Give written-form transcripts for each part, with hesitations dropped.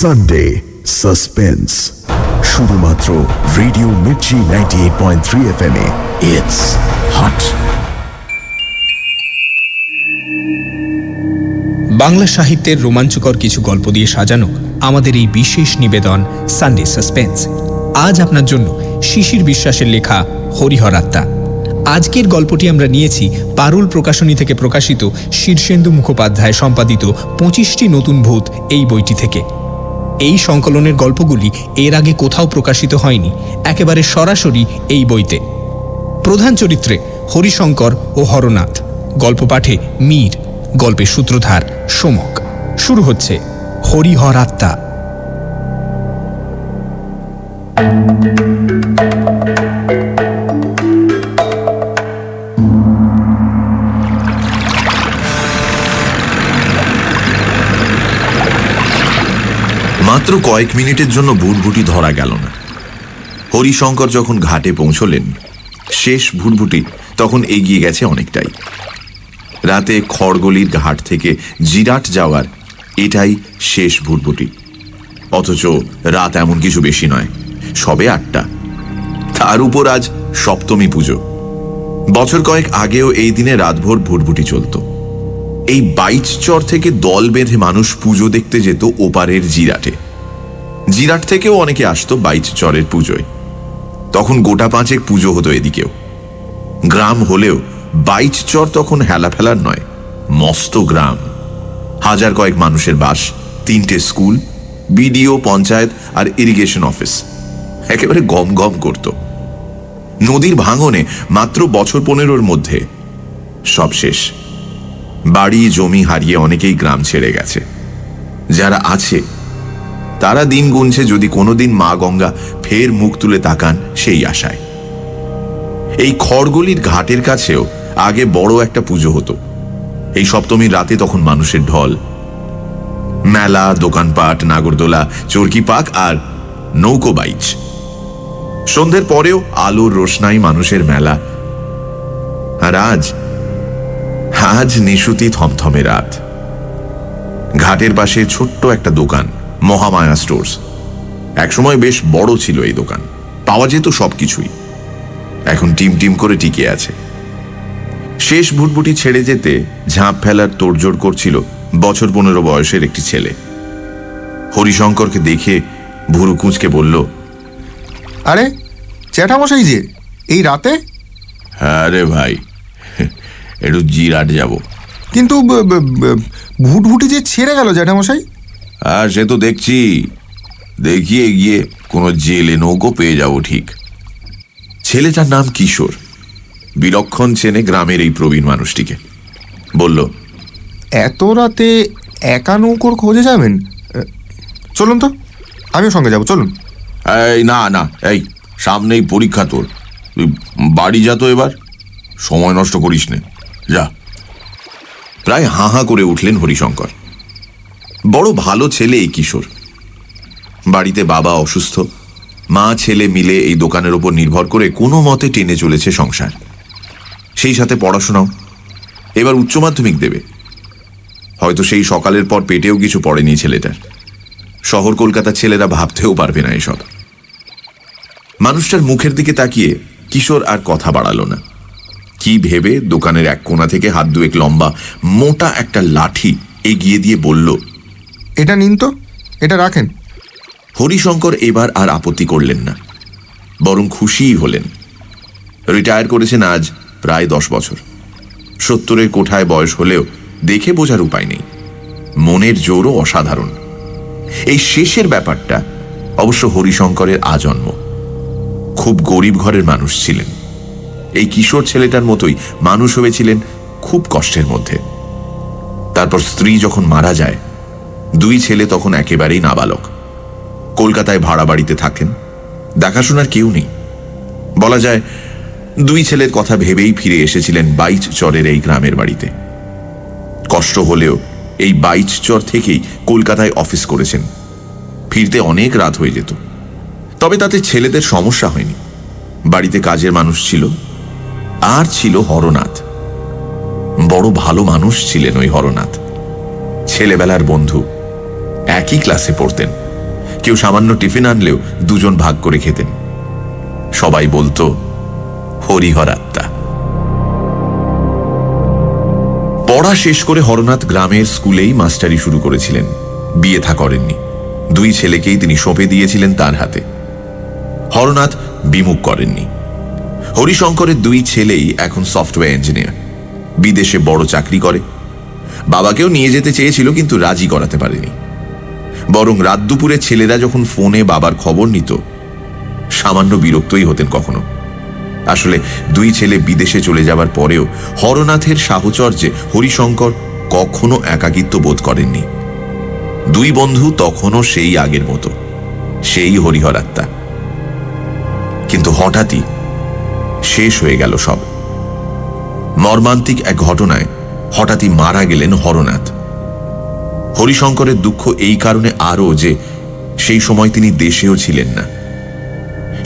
Sunday suspense, শুধুমাত্র radio Mirchi 98.3 FM A. It's hot. Bangla সাহিত্যের রোমাঞ্চকর কিছু গল্প দিয়ে সাজানো আমাদের এই বিশেষ নিবেদন সানডে সাসপেন্স। আজ আপনার জন্য শিশির বিশ্বাসের লেখা হরিহর আত্মা। আজকের গল্পটি আমরা নিয়েছি পারুল প্রকাশনী থেকে প্রকাশিত শীর্ষেন্দু মুখোপাধ্যায় সম্পাদিত 25টি নতুন ভূত এই বইটি থেকে। এই সংকলনের গল্পগুলি এর আগে কোথাও প্রকাশিত হয়নি, একেবারে সরাসরি এই বইতে। প্রধান চরিত্রে হরিশঙ্কর ও হরনাথ, গল্প পাঠে মীর, গল্পের সূত্রধার সোমক। শুরু হচ্ছে হরিহর আত্মা। মাত্র কয়েক মিনিটের জন্য ভুটভুটি ধরা গেল না। হরিশঙ্কর যখন ঘাটে পৌঁছলেন, শেষ ভুটভুটি তখন এগিয়ে গেছে অনেকটাই। রাতে খড়গলির ঘাট থেকে জিরাট যাওয়ার এটাই শেষ ভুটভুটি। অথচ রাত এমন কিছু বেশি নয়, সবে 8টা। তার উপর আজ সপ্তমী পুজো। বছর কয়েক আগেও এই দিনে রাতভর ভুটভুটি চলত। এই বাইচচর থেকে দল বেঁধে মানুষ পুজো দেখতে যেত ওপারের জিরাটে। জিরাট থেকেও অনেকে আসতো বাইচচরের পুজোয়। তখন গোটা 5 পুজো হতো এদিকেও। গ্রাম হলেও বাইচচর তখন হেলাফেলার নয়, মস্ত গ্রাম। হাজার কয়েক মানুষের বাস, 3টে স্কুল, বিডিও, পঞ্চায়েত আর ইরিগেশন অফিস। একেবারে গম গম করত। নদীর ভাঙনে মাত্র বছর 15-র মধ্যে সব শেষ। বাড়ি জমি হারিয়ে অনেকেই গ্রাম ছেড়ে গেছে। যারা আছে তারা দিন গুনছে যদি কোনোদিন মা গঙ্গা ফের মুখ তুলে তাকান সেই আশায়। এই খড়গলির ঘাটের কাছেও আগে বড় একটা পুজো হতো। এই সপ্তমীর রাতে তখন মানুষের ঢল। মেলা, দোকানপাট, নাগরদোলা, চরকি পাক আর নৌকো বাইচ। সন্ধ্যের পরেও আলোর রোশনাই মানুষের মেলা। আর আজ নিশুতি থমথমে রাত। ঘাটের পাশে ছোট্ট একটা দোকান, মহামায়া স্টোর্স। একসময় বেশ বড় ছিল এই দোকান, পাওয়া যেত সবকিছুই। এখন টিম টিম করে টিকে আছে। শেষ ভুটভুটি ছেড়ে যেতে ঝাঁপ ফেলার তোড়জোড় করছিল বছর 15 বয়সের একটি ছেলে। হরিশঙ্করকে দেখে ভুরু কুঁচকে বলল, আরে জ্যাঠামশাই যে এই রাতে? হ্যাঁ রে ভাই, একটু জিরাট যাব। কিন্তু ভুটভুটি যে ছেড়ে গেল জ্যাঠামশাই। আর সে তো দেখছি, দেখিয়ে গিয়ে কোনো জেলে নৌকো পেয়ে যাব ঠিক। ছেলেটার নাম কিশোর। বিলক্ষণ চেনে গ্রামের এই প্রবীণ মানুষটিকে। বলল, এত রাতে একা নৌকোর খোঁজে যাবেন? চলুন তো, আমিও সঙ্গে যাব, চলুন। এই না না, এই সামনেই পরীক্ষা তোর, তুই বাড়ি যা তো এবার, সময় নষ্ট করিস নে, যা। প্রায় হাঁ হাঁ করে উঠলেন হরিশঙ্কর। বড় ভালো ছেলে এই কিশোর। বাড়িতে বাবা অসুস্থ, মা ছেলে মিলে এই দোকানের ওপর নির্ভর করে কোনো মতে টেনে চলেছে সংসার। সেই সাথে পড়াশোনাও। এবার উচ্চ মাধ্যমিক দেবে। হয়তো সেই সকালের পর পেটেও কিছু পড়েনি ছেলেটার। শহর কলকাতার ছেলেরা ভাবতেও পারবে না এসব। মানুষটার মুখের দিকে তাকিয়ে কিশোর আর কথা বাড়ালো না। কি ভেবে দোকানের এক কোণা থেকে হাত 2 লম্বা মোটা একটা লাঠি এগিয়ে দিয়ে বলল, এটা নিন তো, এটা রাখেন। হরিশঙ্কর এবার আর আপত্তি করলেন না, বরং খুশিই হলেন। রিটায়ার করেছেন আজ প্রায় 10 বছর। 70-এর কোঠায় বয়স হলেও দেখে বোঝার উপায় নেই। মনের জোরও অসাধারণ। এই শেষের ব্যাপারটা অবশ্য হরিশঙ্করের আজন্ম। খুব গরিব ঘরের মানুষ ছিলেন। এই কিশোর ছেলেটার মতোই মানুষ হয়েছিলেন খুব কষ্টের মধ্যে। তারপর স্ত্রী যখন মারা যায়, 2 ছেলে তখন একেবারেই নাবালক। কলকাতায় ভাড়া বাড়িতে থাকেন, দেখাশোনার কেউ নেই। বলা যায় 2 ছেলের কথা ভেবেই ফিরে এসেছিলেন বাইচচরের এই গ্রামের বাড়িতে। কষ্ট হলেও এই বাইচচর থেকেই কলকাতায় অফিস করেছেন। ফিরতে অনেক রাত হয়ে যেত। তবে তাতে ছেলেদের সমস্যা হয়নি। বাড়িতে কাজের মানুষ ছিল, আর ছিল হরনাথ। বড় ভালো মানুষ ছিলেন ওই হরনাথ। ছেলেবেলার বন্ধু, একই ক্লাসে পড়তেন। কেউ সামান্য টিফিন আনলেও দুজন ভাগ করে খেতেন। সবাই বলতো হরিহর আত্মা। পড়া শেষ করে হরনাথ গ্রামের স্কুলেই মাস্টারি শুরু করেছিলেন। বিয়ে থা করেননি। 2 ছেলেকেই তিনি সঁপে দিয়েছিলেন তার হাতে। হরনাথ বিমুখ করেননি। হরিশঙ্করের 2 ছেলেই এখন সফটওয়্যার ইঞ্জিনিয়ার, বিদেশে বড় চাকরি করে। বাবাকেও নিয়ে যেতে চেয়েছিল, কিন্তু রাজি করাতে পারেনি। বরং রাত দুপুরে ছেলেরা যখন ফোনে বাবার খবর নিত, সামান্য বিরক্তই হতেন কখনো। আসলে 2 ছেলে বিদেশে চলে যাবার পরেও হরনাথের সাহচর্যে হরিশঙ্কর কখনো একাকিত্ব বোধ করেননি। 2 বন্ধু তখনও সেই আগের মতো, সেই হরিহর আত্মা। কিন্তু হঠাৎই শেষ হয়ে গেল সব। মর্মান্তিক এক ঘটনায় হঠাৎই মারা গেলেন হরনাথ। হরিশঙ্করের দুঃখ এই কারণে আরও যে সেই সময় তিনি দেশেও ছিলেন না।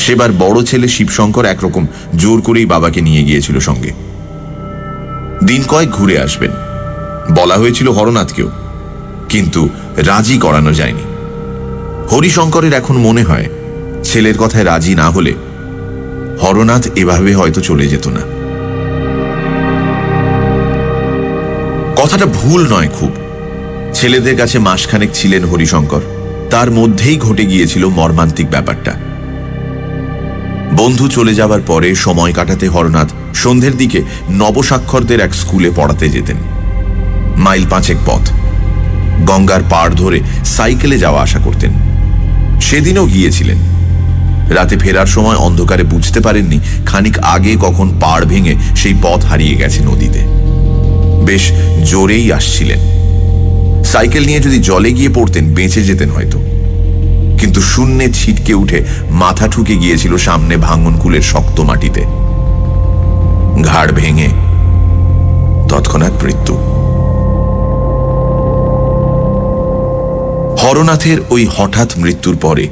সেবার বড় ছেলে শিবশঙ্কর একরকম জোর করেই বাবাকে নিয়ে গিয়েছিল সঙ্গে। দিন কয়েক ঘুরে আসবেন বলা হয়েছিল হরনাথকেও, কিন্তু রাজি করানো যায়নি। হরিশঙ্করের এখন মনে হয় ছেলের কথায় রাজি না হলে হরনাথ এভাবে হয়তো চলে যেত না। কথাটা ভুল নয় খুব। ছেলেদের কাছে মাসখানেক ছিলেন হরিশঙ্কর, তার মধ্যেই ঘটে গিয়েছিল মর্মান্তিক ব্যাপারটা। বন্ধু চলে যাবার পরে সময় কাটাতে হরনাথ সন্ধ্যের দিকে নবস্বাক্ষরদের এক স্কুলে পড়াতে যেতেন। মাইল 5 পথ, গঙ্গার পাড় ধরে সাইকেলে যাওয়া আসা করতেন। সেদিনও গিয়েছিলেন। রাতে ফেরার সময় অন্ধকারে বুঝতে পারেননি খানিক আগে কখন পাড় ভেঙে সেই পথ হারিয়ে গেছে নদীতে। বেশ জোরেই আসছিলেন। সাইকেল নিয়ে যদি জলে গিয়ে পড়তেন বেঁচে যেতেন হয়তো, কিন্তু শূন্যে ছিটকে উঠে মাথা ঠুকে গিয়েছিল সামনে ভাঙনকুলের শক্ত মাটিতে। ঘাড় ভেঙে তৎক্ষণাৎ মৃত্যু। হরনাথের ওই হঠাৎ মৃত্যুর পরে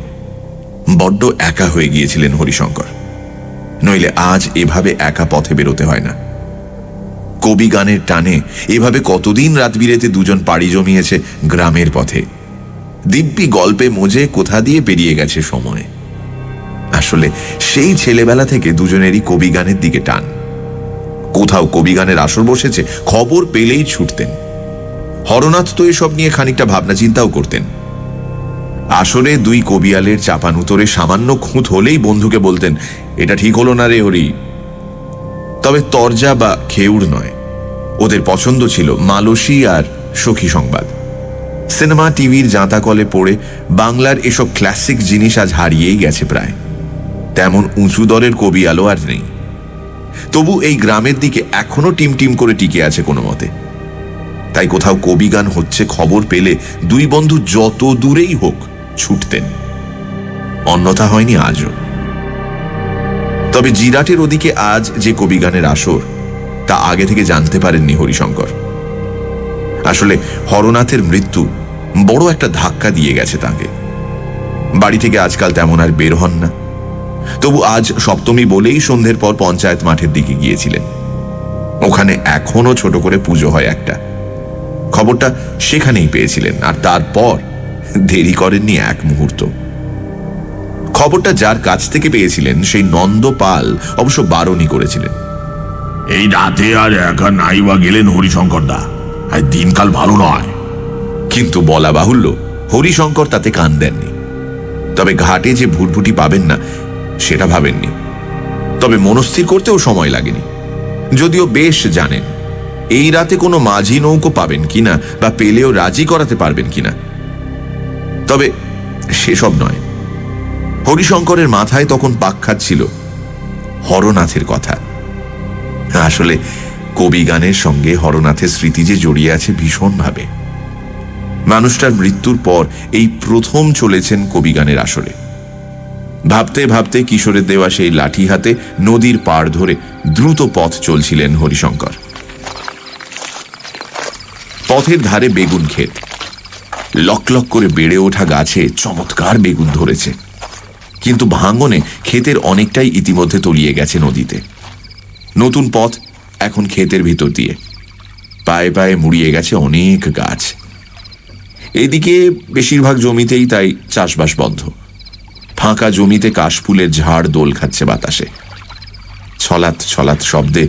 বড্ড একা হয়ে গিয়েছিলেন হরিশঙ্কর। নইলে আজ এভাবে একা পথে বেরোতে হয় না। কবি গানের টানে এভাবে কতদিন রাত বিরেতে দুজন পাড়ি জমিয়েছে গ্রামের পথে। দিব্যি গল্পে মজে কোথা দিয়ে পেরিয়ে গেছে সময়। আসলে সেই ছেলেবেলা থেকে দুজনেরই কবি গানের দিকে টান। কোথাও কবি গানের আসর বসেছে, খবর পেলেই ছুটতেন। হরনাথ তো এসব নিয়ে খানিকটা ভাবনা চিন্তাও করতেন। আসরে 2 কবিয়ালের চাপানুতরে সামান্য খুঁত হলেই বন্ধুকে বলতেন, এটা ঠিক হলো না রে হরি। তবে তরজা বা খেউড় নয়, ওদের পছন্দ ছিল মালসী আর সখী সংবাদ। সিনেমা টিভির জাঁতাকলে পড়ে বাংলার এসব ক্লাসিক জিনিস আজ হারিয়েই গেছে প্রায়। তেমন উঁচু দরের কবিয়ালও আর নেই। তবু এই গ্রামের দিকে এখনো টিম টিম করে টিকে আছে কোনো মতে। তাই কোথাও কবি গান হচ্ছে খবর পেলে 2 বন্ধু যত দূরেই হোক ছুটতেন। অন্যথা হয়নি আজও। তবে জিরাটের ওদিকে আজ যে কবি গানের আসর, তা আগে থেকে জানতে পারেননি হরিশঙ্কর। আসলে হরনাথের মৃত্যু বড় একটা ধাক্কা দিয়ে গেছে তাকে। বাড়ি থেকে আজকাল তেমন আর বের হন না। তবু আজ সপ্তমী বলেই সন্ধ্যের পর পঞ্চায়েত মাঠের দিকে গিয়েছিলেন। ওখানে এখনো ছোট করে পুজো হয় একটা। খবরটা সেখানেই পেয়েছিলেন, আর তারপর দেরি করেননি এক মুহূর্ত। খবরটা যার কাছ থেকে পেয়েছিলেন সেই নন্দপাল অবশ্য বারণই করেছিলেন, এই রাতে আর একা নাইবা গেলেন হরিশঙ্কর দা, আর দিনকাল ভালো নয়। কিন্তু বলা বাহুল্য হরিশঙ্কর তাতে কান দেননি। তবে ঘাটে যে ভুটভুটি পাবেন না সেটা ভাবেননি। তবে মনস্থির করতেও সময় লাগেনি, যদিও বেশ জানেন এই রাতে কোনো মাঝি নৌকো পাবেন কিনা বা পেলেও রাজি করাতে পারবেন কিনা। তবে সেসব নয়। হরিশঙ্করের মাথায় তখন পাক খাচ্ছিল হরনাথের কথা। আসলে কবি গানের সঙ্গে হরনাথের স্মৃতি যে জড়িয়ে আছে ভীষণভাবে। মানুষটার মৃত্যুর পর এই প্রথম চলেছেন কবি গানের আসরে। ভাবতে ভাবতে কিশোরের দেওয়া সেই লাঠি হাতে নদীর পাড় ধরে দ্রুত পথ চলছিলেন হরিশঙ্কর। পথের ধারে বেগুন ক্ষেত। লক লক করে বেড়ে ওঠা গাছে চমৎকার বেগুন ধরেছে, কিন্তু ভাঙনে ক্ষেতের অনেকটাই ইতিমধ্যে তলিয়ে গেছে নদীতে। নতুন পথ এখন ক্ষেতের ভিতর দিয়ে। পায়ে পায়ে মুড়িয়ে গেছে অনেক গাছ। এদিকে বেশিরভাগ জমিতেই তাই চাষবাস বন্ধ। ফাঁকা জমিতে কাশফুলের ঝাড় দোল খাচ্ছে বাতাসে। ছলাৎ ছলাৎ শব্দে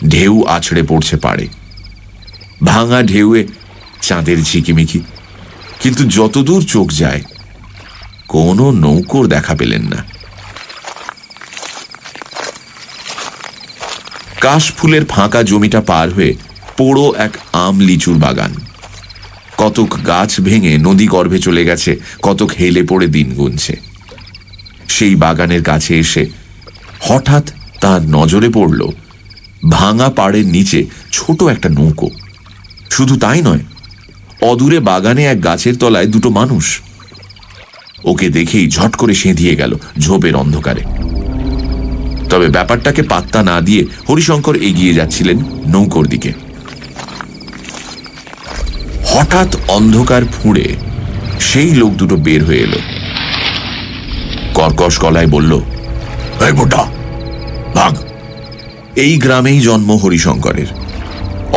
ঢেউ আছড়ে পড়ছে পাড়ে। ভাঙা ঢেউয়ে চাঁদের ঝিকিমিকি, কিন্তু যতদূর চোখ যায় কোনো নৌকোর দেখা পেলেন না। কাশফুলের ফাঁকা জমিটা পার হয়ে পোড়ো এক আম লিচুর বাগান। কতক গাছ ভেঙে নদী গর্ভে চলে গেছে, কতক হেলে পড়ে দিন গুনছে। সেই বাগানের কাছে এসে হঠাৎ তার নজরে পড়ল ভাঙা পাড়ের নিচে ছোট একটা নৌকো। শুধু তাই নয়, অদূরে বাগানে এক গাছের তলায় দুটো মানুষ। ওকে দেখেই ঝট করে সেঁধিয়ে গেল ঝোপের অন্ধকারে। তবে ব্যাপারটাকে পাত্তা না দিয়ে হরিশঙ্কর এগিয়ে যাচ্ছিলেন নৌকোর দিকে। হঠাৎ অন্ধকার ফুঁড়ে সেই লোক দুটো বের হয়ে এলো। কর্কশ গলায় বলল, এই বোটা ভাগ। এই গ্রামেই জন্ম হরিশঙ্করের।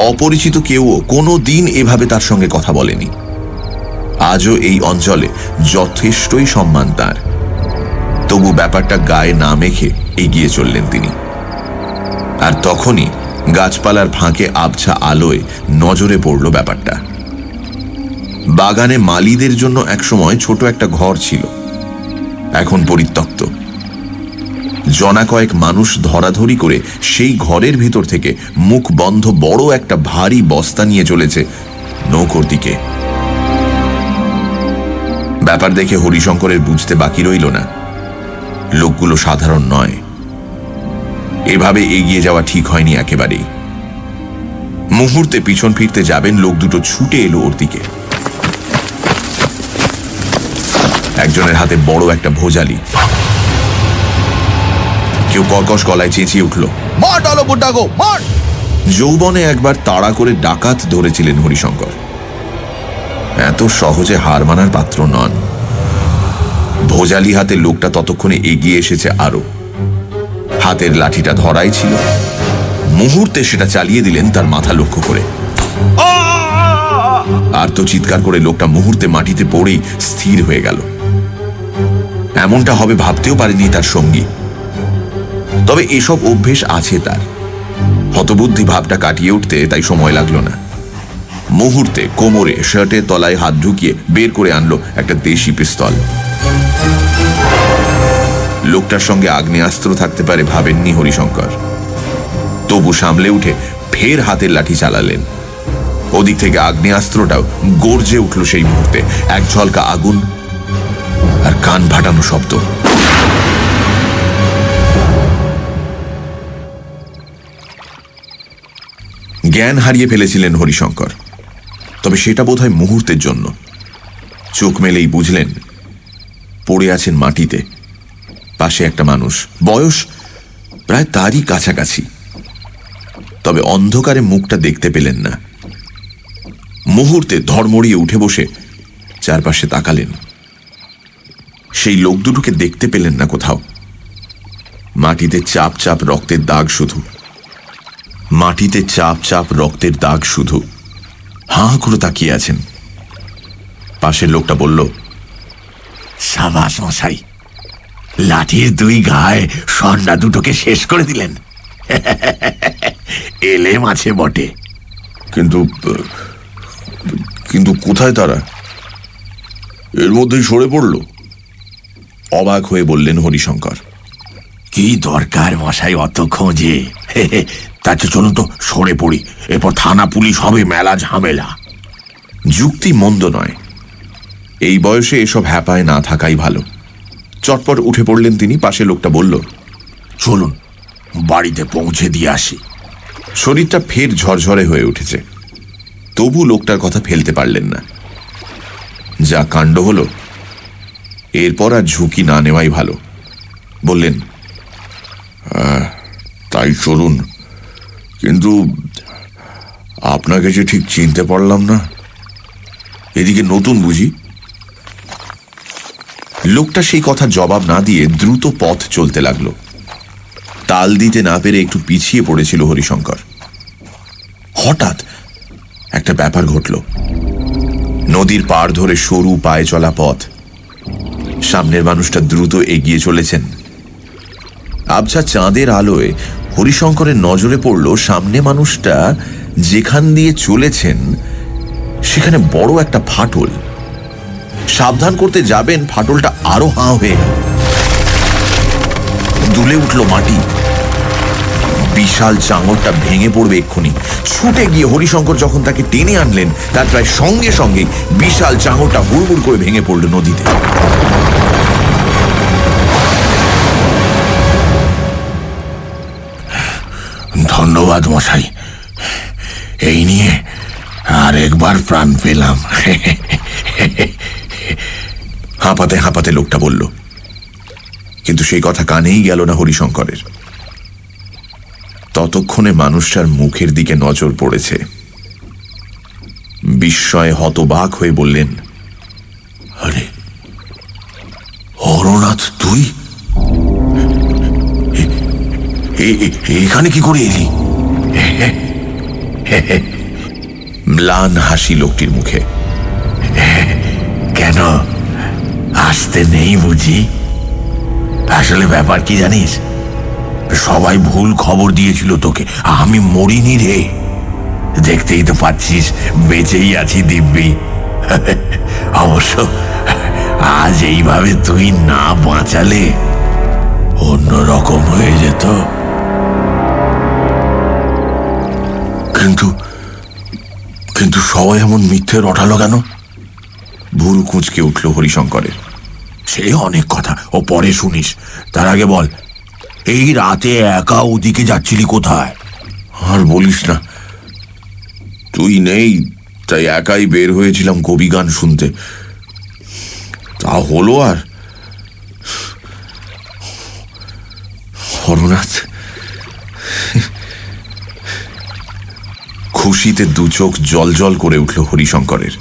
অপরিচিত কেউও কোনো দিন এভাবে তার সঙ্গে কথা বলেনি। আজও এই অঞ্চলে যথেষ্টই সম্মান তার। তবু ব্যাপারটা গায়ে না মেখে এগিয়ে চললেন তিনি। আর তখনই গাছপালার ফাঁকে আবছা আলোয় নজরে পড়ল ব্যাপারটা। বাগানে মালিদের জন্য একসময় ছোট একটা ঘর ছিল, এখন পরিত্যক্ত। জনা কয়েক মানুষ ধরাধরি করে সেই ঘরের ভিতর থেকে মুখ বন্ধ বড় একটা ভারী বস্তা নিয়ে চলেছে নৌকোর দিকে। ব্যাপার দেখে হরিশঙ্করের বুঝতে বাকি রইল না, লোকগুলো সাধারণ নয়। এভাবে এগিয়ে যাওয়া ঠিক হয়নি একেবারেই। মুহূর্তে পিছন ফিরতে যাবেন, লোক দুটো ছুটে এলো ওর দিকে। একজনের হাতে বড় একটা ভোজালি। কেউ কর্কশ গলায় চেঁচিয়ে উঠল, মার ডালো বুড্ডাগো মার। যৌবনে একবার তাড়া করে ডাকাত ধরেছিলেন হরিশঙ্কর। এত সহজে হার মানার পাত্র নন। ভোজালি হাতে লোকটা ততক্ষণে এগিয়ে এসেছে আরো। হাতের লাঠিটা ধরাই ছিল। মুহূর্তে সেটা চালিয়ে দিলেন তার মাথা লক্ষ্য করে। আর তো চিৎকার করে লোকটা মুহূর্তে মাটিতে পড়েই স্থির হয়ে গেল। এমনটা হবে ভাবতেও পারেনি তার সঙ্গী। তবে এসব অভ্যেস আছে তার। হতবুদ্ধি ভাবটা কাটিয়ে উঠতে তাই সময় লাগলো না। মুহূর্তে কোমরে শার্টের তলায় হাত ঢুকিয়ে বের করে আনলো একটা দেশি পিস্তল। লোকটার সঙ্গে আগ্নেয়াস্ত্র থাকতে পারে ভাবেননি হরিশঙ্কর। তবু সামলে উঠে ফের হাতের লাঠি চালালেন। ওদিক থেকে আগ্নেয়াস্ত্রটাও গর্জে উঠল সেই মুহূর্তে। এক ঝলকা আগুন আর কান ফাটানো শব্দ। জ্ঞান হারিয়ে ফেলেছিলেন হরিশঙ্কর, তবে সেটা বোধহয় মুহূর্তের জন্য। চোখ মেলেই বুঝলেন পড়ে আছেন মাটিতে। পাশে একটা মানুষ, বয়স প্রায় তারই কাছাকাছি, তবে অন্ধকারে মুখটা দেখতে পেলেন না। মুহূর্তে ধড়মড়িয়ে উঠে বসে চারপাশে তাকালেন। সেই লোক দুটোকে দেখতে পেলেন না কোথাও। মাটিতে চাপ চাপ রক্তের দাগ শুধু। মাটিতে চাপ চাপ রক্তের দাগ শুধু। হাঁ করে তাকিয়ে আছেন। পাশের লোকটা বলল, সাবাস মশাই, লাঠির দুই গায়ে সন্ধ্যা দুটোকে শেষ করে দিলেন। এলেম আছে বটে, কিন্তু কিন্তু কোথায় তারা? এর মধ্যেই সরে পড়ল। অবাক হয়ে বললেন হরিশঙ্কর। কি দরকার মশাই অত খোঁজে? তাতে চলুন তো সরে পড়ি, এরপর থানা পুলিশ হবে মেলা ঝামেলা। যুক্তি মন্দ নয়। এই বয়সে এসব হ্যাপায় না থাকাই ভালো। চটপট উঠে পড়লেন তিনি। পাশে লোকটা বলল, চলুন বাড়িতে পৌঁছে দিয়ে আসি। শরীরটা ফের ঝরঝরে হয়ে উঠেছে, তবু লোকটার কথা ফেলতে পারলেন না। যা কাণ্ড হলো, এরপর আর ঝুঁকি না নেওয়াই ভালো। বললেন, তাই চলুন, কিন্তু আপনাকে যে ঠিক চিনতে পারলাম না। এদিকে নতুন বুঝি? লোকটা সেই কথা জবাব না দিয়ে দ্রুত পথ চলতে লাগলো। তাল দিতে না পেরে একটু পিছিয়ে পড়েছিল হরিশঙ্কর। হঠাৎ একটা ব্যাপার ঘটল। নদীর পাড় ধরে সরু পায়ে চলা পথ। সামনের মানুষটা দ্রুত এগিয়ে চলেছেন। আবছা চাঁদের আলোয় হরিশঙ্করের নজরে পড়ল সামনে মানুষটা যেখান দিয়ে চলেছেন সেখানে বড় একটা ফাটল। সাবধান করতে যাবেন, ফাটলটা আরো হাঁ হয়ে দুলে উঠল মাটি। বিশাল চাঙড়টা ভেঙে পড়বে এক্ষুনি। ছুটে গিয়ে হরিশঙ্কর যখন তাকে টেনে আনলেন, তার প্রায় সঙ্গে সঙ্গে বিশাল চাঙড়টা হুড়মুড় করে ভেঙে পড়ল নদীতে। ধন্যবাদ মশাই, এই নিয়ে আর একবার প্রাণ পেলাম। হাঁপাতে হাঁপাতে লোকটা বলল, কিন্তু সেই কথা কানেই গেল না হরিশঙ্করের। ততক্ষণে মানুষটার মুখের দিকে নজর পড়েছে। বিস্ময়ে হতবাক হয়ে বললেন, আরে হরনাথ, তুই এখানে কি করে এলি? ম্লান হাসি লোকটির মুখে। কেন আসতে নেই বুঝি? আসলে ব্যাপার কি জানিস, সবাই ভুল খবর দিয়েছিল তোকে। আমি মরিনি রে, দেখতেই তো পাচ্ছিস বেঁচেই আছি দিব্যি। অবশ্য আজ এইভাবে তুই না বাঁচালে অন্যরকম হয়ে যেত। কিন্তু সবাই এমন মিথ্যে রটালো কেন? ভুরু কুঁচকে উঠল হরিশঙ্করের। সে অনেক কথা, ও পরে শুনিস। তার আগে বল, এই রাতে একা ওদিকে যাচ্ছিলি কোথায়? আর বলিস না, তুই নেই তাই একাই বের হয়েছিলাম কবি গান শুনতে। তা হলো আর হরনাথ। খুশিতে দু চোখ জল জল করে উঠল হরিশঙ্করের।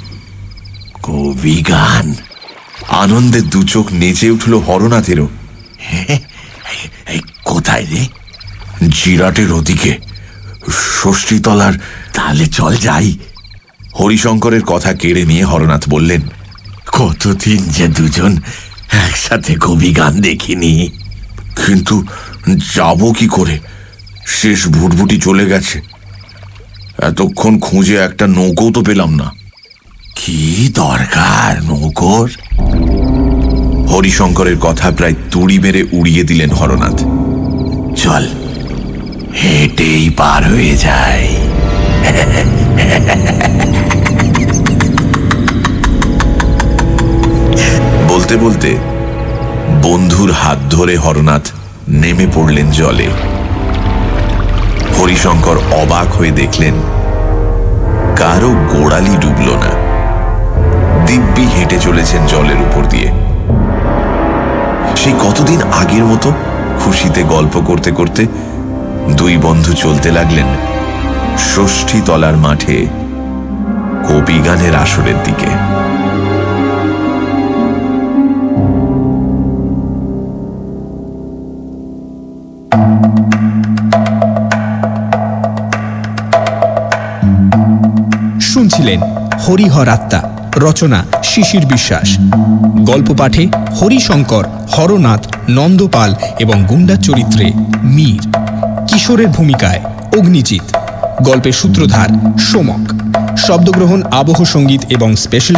কবি গান? আনন্দে দু চোখ নেচে উঠল হরনাথেরও। কোথায় রে? জিরাটের ওদিকে, ষষ্ঠীতলার। তাহলে চল যাই। হরিশঙ্করের কথা কেড়ে নিয়ে হরনাথ বললেন, কতদিন যে দুজন একসাথে কবি গান দেখিনি। কিন্তু যাব কি করে? শেষ ভুটভুটি চলে গেছে। এতক্ষণ খুঁজে একটা নৌকো তো পেলাম না। কি দরকার নৌকোর? হরিশঙ্করের কথা প্রায় তুড়ি মেরে উড়িয়ে দিলেন হরনাথ। চল, হেঁটেই পার হয়ে যায়। বলতে বলতে বন্ধুর হাত ধরে হরনাথ নেমে পড়লেন জলে। হরিশঙ্কর অবাক হয়ে দেখলেন কারো গোড়ালি ডুবল না। দিব্যি হেঁটে চলেছেন জলের উপর দিয়ে। সেই কতদিন আগের মতো খুশিতে গল্প করতে করতে দুই বন্ধু চলতে লাগলেন ষষ্ঠীতলার মাঠে কবি গানের আসরের দিকে। শুনছিলেন হরিহর আত্মা, রচনা শিশির বিশ্বাস, গল্প পাঠে হরিশঙ্কর, হরনাথ, নন্দপাল এবং গুন্ডার চরিত্রে মীর, কিশোরের ভূমিকায় অগ্নিজিৎ, গল্পের সূত্রধার সোমক, শব্দগ্রহণ, আবহ সঙ্গীত এবং স্পেশাল